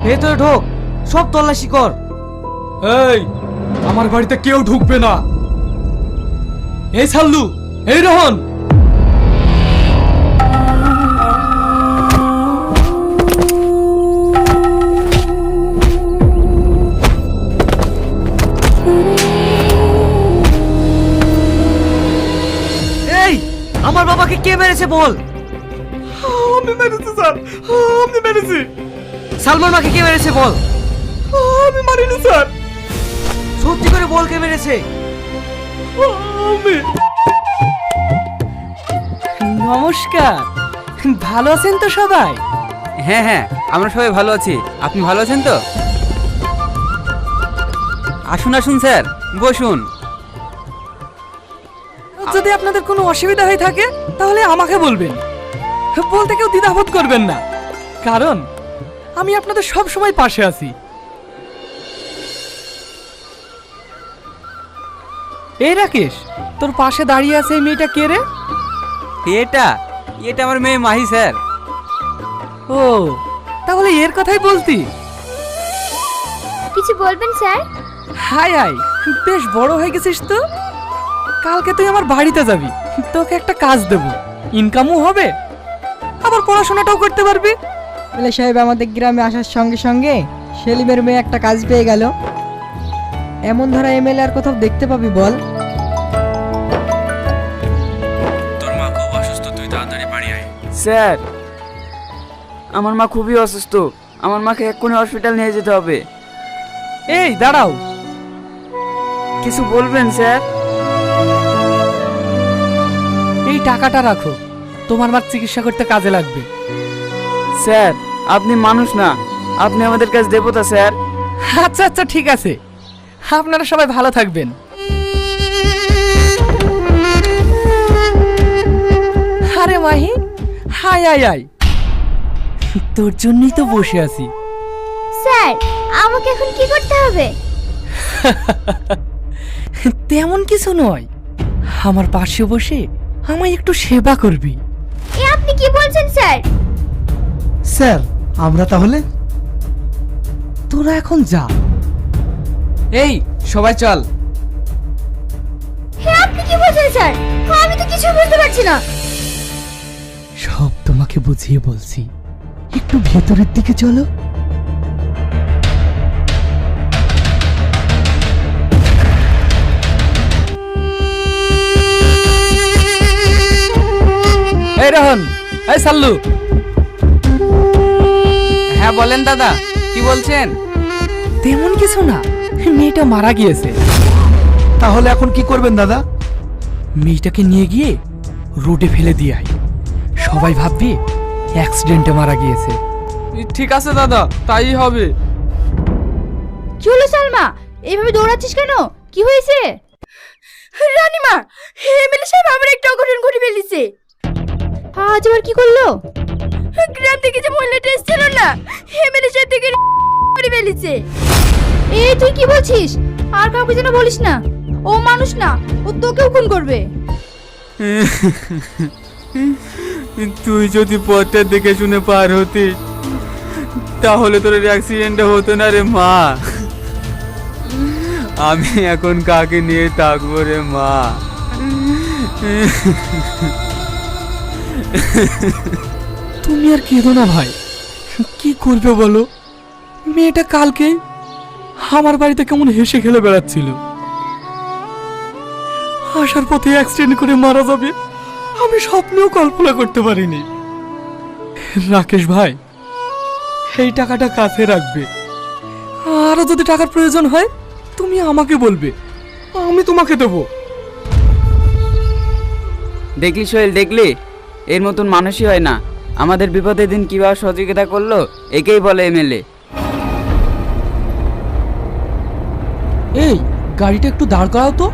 ভেতরে ঢোক, সব তল্লাশি কর। এই, আমার বাড়িতে কেউ ঢুকবে না। এই সাল্লু, এই রোহন, এই, আমার বাবাকে কে মেরেছে বল। আমি মেরেছি স্যার, আমি মেরেছি। সালমান মাকে কে মেরেছে বল। আমি মারিনি স্যার, সত্যি করে বল কে মেরেছে। আমি। নমস্কার, ভালো আছেন তো সবাই? হ্যাঁ হ্যাঁ, আমরা সবাই ভালো আছি। আপনি ভালো আছেন তো? আসুন আসুন স্যার, বসুন। যদি আপনাদের কোনো অসুবিধা হয়ে থাকে তাহলে আমাকে বলবেন, বলতে কেউ দ্বিধাবোধ করবেন না, কারণ আমি আপনাদের সব সময় পাশে আছি। এই রাকেশ, তোর পাশে দাঁড়িয়ে আছে এই মেয়েটা কে রে? এটা এটা আমার মেয়ে মাহি স্যার। ও, তাহলে এর কথাই বলতি। কিছু বলবেন স্যার? হাই হাই, বেশ বড় হয়ে গেছিস তো। কালকে তুই আমার বাড়িতে যাবি, তোকে একটা কাজ দেব, ইনকামও হবে, আবার পড়াশোনাটাও করতে পারবি। এমএলএ সাহেব আমাদের গ্রামে আসার সঙ্গে সঙ্গে সেলিমের মেয়ে একটা কাজ পেয়ে গেল। এমন ধরা এমএলএ আর কোথাও দেখতে পাবি বল? তোর মা খুব অসুস্থ, তুই তাড়াতাড়ি বাড়ি আয়। স্যার, আমার মা খুবই অসুস্থ, আমার মাকে এক্ষুনি হসপিটাল নিয়ে যেতে হবে। এই দাঁড়াও, কিছু বলবেন স্যার? এই টাকাটা রাখো, তোমার মার চিকিৎসা করতে কাজে লাগবে। স্যার, আপনি মানুষ না, আপনি আমাদের কাছে দেবতা স্যার। আচ্ছা আচ্ছা, ঠিক আছে, আপনারা সবাই ভালো থাকবেন। আরে মাহি, হাই আয় আয়, তোর জন্যই তো বসে আছি। স্যার, আমাকে এখন কি করতে হবে? তেমন কিছু নয়, আমার পাশে বসে আমায় একটু সেবা করবি। এ আপনি কি বলছেন স্যার? স্যার, আমরা তাহলে? তোরা এখন যা। এই সবাই চল। হে আপনি কি বলছেন স্যার? আমি তো কিছু বুঝতে পারছি না। সব তোমাকে বুঝিয়ে বলছি, একটু ভেতরের দিকে চলো। এই রোহন, এই সাল্লু। হ্যাঁ বলেন দাদা, কি বলছেন? তেমন কিছু না, মেয়েটা মারা গিয়েছে। তাহলে এখন কি করবেন দাদা? মেয়েটাকে নিয়ে গিয়ে রোডে ফেলে দিয়ে আয়, সবাই ভাববে অ্যাক্সিডেন্টে মারা গিয়েছে। ঠিক আছে দাদা, তাই হবে। কি হলো সালমা, এইভাবে দৌড়াচ্ছিস কেন? কি হয়েছে? রানীমা, এমএলএ সাহেব আবার একটা অঘটন ঘটে ফেলেছে। আজ আবার কি করলো? গ্রাম থেকে যে মহিলাটা এসেছিল না, এমএলএ সাহেব থেকে করে ফেলেছে। এই তুই কি বলছিস? আর কাউকে যেন বলিস না, ও মানুষ না, ও তোকেও খুন করবে। তুই যদি পথটা দেখে শুনে পার হতিস তাহলে তোর অ্যাক্সিডেন্ট হতো না রে মা। আমি এখন কাকে নিয়ে থাকবো রে মা? তুমি আর কেঁদো না ভাই, কি করবে বলো? মেয়েটা কালকে আমার বাড়িতে কেমন হেসে খেলে বেড়াচ্ছিল, আসার পথে অ্যাক্সিডেন্ট করে মারা যাবে আমি স্বপ্নেও কল্পনা করতে পারিনি। রাকেশ ভাই, এই টাকাটা কাছে রাখবে, আরো যদি টাকার প্রয়োজন হয় তুমি আমাকে বলবে, আমি তোমাকে দেবো। দেখলি সোহেল, দেখলি এর মতন মানুষই হয় না। আমাদের বিপদের দিন কিভাবে সহযোগিতা করলো, একেই বলে এমএলএ। এই গাড়িটা একটু দাঁড় করাও তো।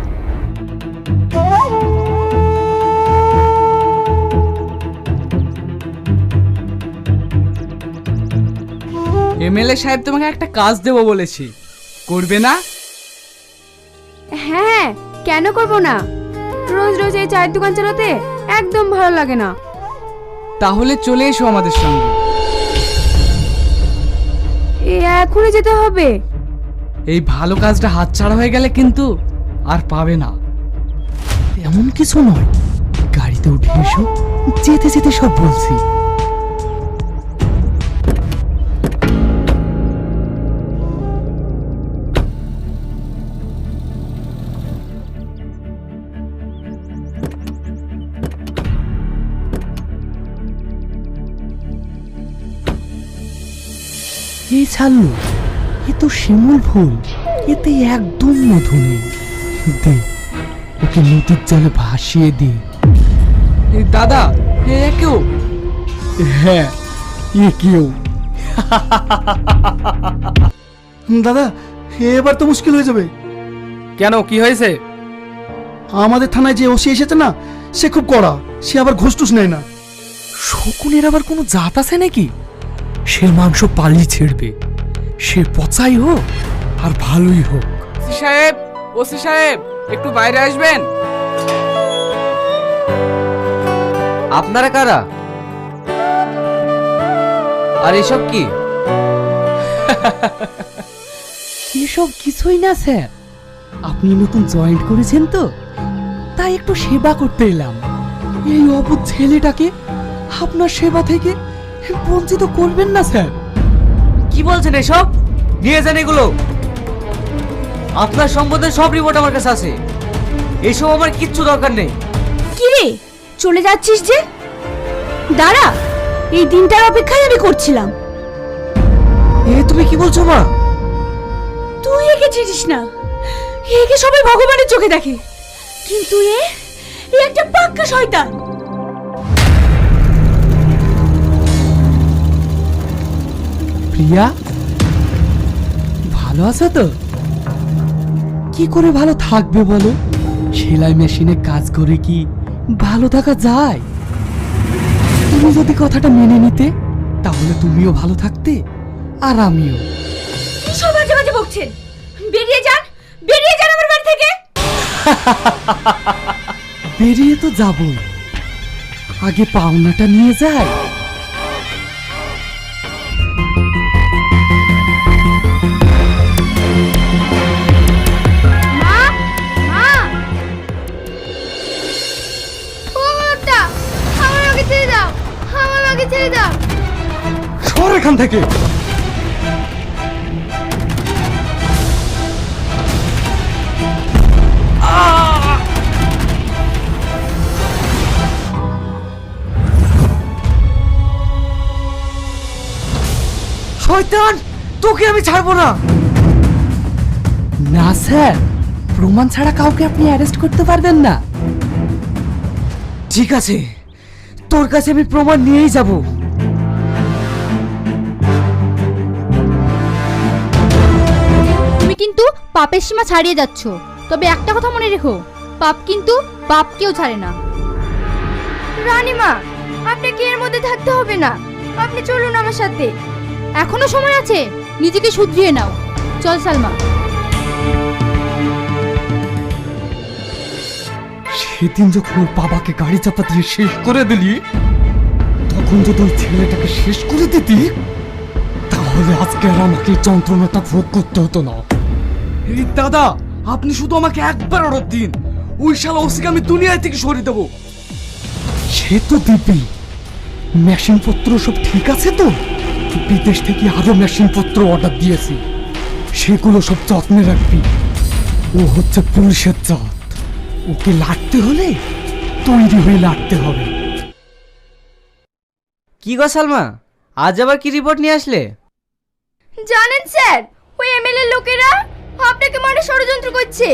এমএলএ সাহেব তোমাকে একটা কাজ দেবো বলেছি, করবে না? হ্যাঁ, কেন করব না? রোজ রোজ এই চায়ের দোকান চালাতে একদম ভালো লাগে না। তাহলে চলে এসো আমাদের সঙ্গে। এখনই যেতে হবে? এই ভালো কাজটা হাতছাড়া হয়ে গেলে কিন্তু আর পাবে না। এমন কিছু নয়, গাড়িতে উঠে এসো, যেতে যেতে সব বলছি। এই ছাড়লো, এ তো শিমুল ফুল, এতে একদম মধু নেই। দে, ওকে নদীর জলে ভাসিয়ে দে। এই দাদা, এ কেউ? হ্যাঁ, এ কেউ। দাদা, এবার তো মুশকিল হয়ে যাবে। কেন, কি হয়েছে? আমাদের থানায় যে ওসি এসেছে না, সে খুব কড়া, সে আবার ঘুষ টুস নেয় না। শকুনের আবার কোনো জাত আছে নাকি? সে মাংস পালি ছেড়বে, সে পচাই হোক আর ভালোই হোক। ওসি সাহেব, ওসি সাহেব, একটু বাইরে আসবেন। আপনারা কারা? আর এসব কি? এসব কিছুই না স্যার, আপনি নতুন জয়েন্ট করেছেন তো, তাই একটু সেবা করতে এলাম। এই অবুঝ ছেলেটাকে আপনার সেবা থেকে বঞ্চিত করবেন না স্যার। কি বলছেন এসব? নিয়ে যান এগুলো। আপনার সম্বন্ধে সব রিপোর্ট আমার কাছে আছে, এসব আমার কিচ্ছু দরকার নেই। কি রে, চলে যাচ্ছিস যে? দাঁড়া, এই দিনটার অপেক্ষায় আমি করছিলাম। এ তুমি কি বলছো মা? তুই একে চিনিস না, একে সবাই ভগবানের চোখে দেখে, কিন্তু এ একটা পাক্কা শয়তান। প্রিয়া, ভালো আছো তো? কি করে ভালো থাকবে বলো? সেলাই মেশিনে কাজ করে কি ভালো থাকা যায়? তুমি যদি কথাটা মেনে নিতে, তাহলে তুমিও ভালো থাকতে আর আমিও। সব বাজে বাজে বকছেন, বেরিয়ে যান, বেরিয়ে যান আমার বাড়ি থেকে। বেরিয়ে তো যাবই, আগে পাওনাটা নিয়ে যাই। মা, মা, ও মাটা, আমার আগে ছেড়ে দাও, আমার আগে ছেড়ে দাও। সর এখান থেকে। শয়তান, তোকে আমি ছাড়বো না। না স্যার, প্রমাণ ছাড়া কাউকে আপনি অ্যারেস্ট করতে পারবেন না। ঠিক আছে, তোর কাছে আমি প্রমাণ নিয়েই যাব। তুমি কিন্তু পাপের সীমা ছাড়িয়ে যাচ্ছ, তবে একটা কথা মনে রেখো, পাপ কিন্তু বাপকেও ছাড়ে না। রানীমা, আপনাকে এর মধ্যে থাকতে হবে না, আপনি চলুন আমার সাথে, এখনো সময় আছে, নিজেকে শুধরিয়ে নাও। চল সালমা। সেদিন যখন ওর বাবাকে গাড়ি চাপা দিয়ে শেষ করে দিলি, তখন যদি ওই ছেলেটাকে শেষ করে দিতি, তাহলে আজকে আর আমাকে এই যন্ত্রণাটা ভোগ করতে হতো না। এই দাদা, আপনি শুধু আমাকে একবার অর্ডার দিন, ওই শালা ওসিকে আমি দুনিয়া থেকে সরিয়ে দেবো। সে তো দিবি। মেশিনপত্র সব ঠিক আছে তো? বিদেশ থেকে আরো মেশিনপত্র অর্ডার দিয়েছি, সেগুলো সব যত্নে রাখবি। ও হচ্ছে পুলিশের জাত, ওকে লাগতে হলে তৈরি হয়ে লাগতে হবে। কি গো সালমা, আজ আবার কি রিপোর্ট নিয়ে আসলে? জানেন স্যার, ওই এমএলএ লোকেরা আপনাকে মারে ষড়যন্ত্র করছে।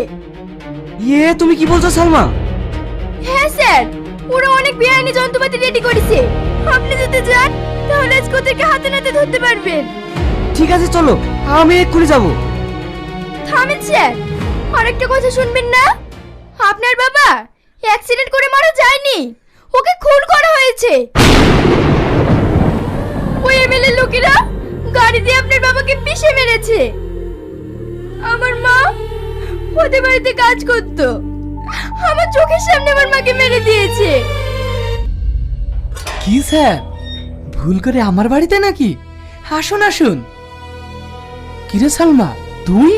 ইয়ে, তুমি কি বলছো সালমা? হ্যাঁ স্যার, ওরা অনেক বেআইনি যন্ত্রপাতি রেডি করেছে, আপনি যদি যান তাহলে আজকে ওদেরকে হাতে নাতে ধরতে পারবেন। ঠিক আছে, চলো, আমি এক্ষুনি যাবো। থামেন স্যার, আরেকটা কথা শুনবেন না? আপনার বাবা অ্যাক্সিডেন্ট করে মারা যায়নি, ওকে খুন করা হয়েছে। ওই এমএলএ লোকেরা গাড়ি দিয়ে আপনার বাবাকে পিষে মেরেছে। আমার মা ওদের বাড়িতে কাজ করতো, আমার চোখের সামনে আমার মাকে মেরে দিয়েছে। কি স্যার, ভুল করে আমার বাড়িতে নাকি? আসুন আসুন। কিরে সালমা তুই?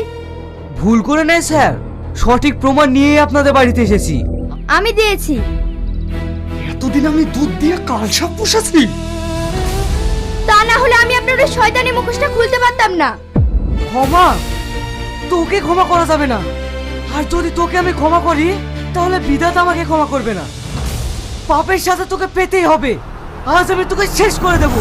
ভুল করে নেই স্যার, সঠিক প্রমাণ নিয়েই আপনাদের বাড়িতে এসেছি। আমি দিয়েছি। এতদিন আমি দুধ দিয়ে কালসাপ পুষেছি। তা না হলে আমি আপনার ওই শয়তানি মুখোশটা খুলতে পারতাম না। ক্ষমা? তোকে ক্ষমা করা যাবে না। আর যদি তোকে আমি ক্ষমা করি তাহলে বিধাতা আমাকে ক্ষমা করবে না। পাপের সাথে তোকে পেতেই হবে। আজ আমি তোকে শেষ করে দেব।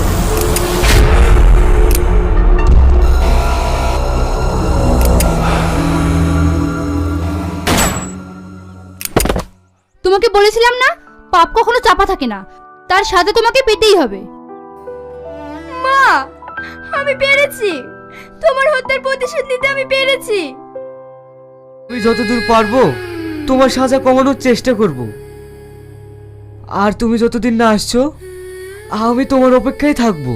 তোমাকে বলেছিলাম না, পাপ কখনো চাপা থাকে না, তার সাথে তোমাকে পেতেই হবে। মা, আমি পেরেছি। তোমার হত্যার প্রতিশোধ নিতে আমি পেরেছি। আমি যতদূর পারবো তোমার সাজা কমানোর চেষ্টা করব। আর তুমি যতদিন না আসছো আমি তোমার অপেক্ষায় থাকবো।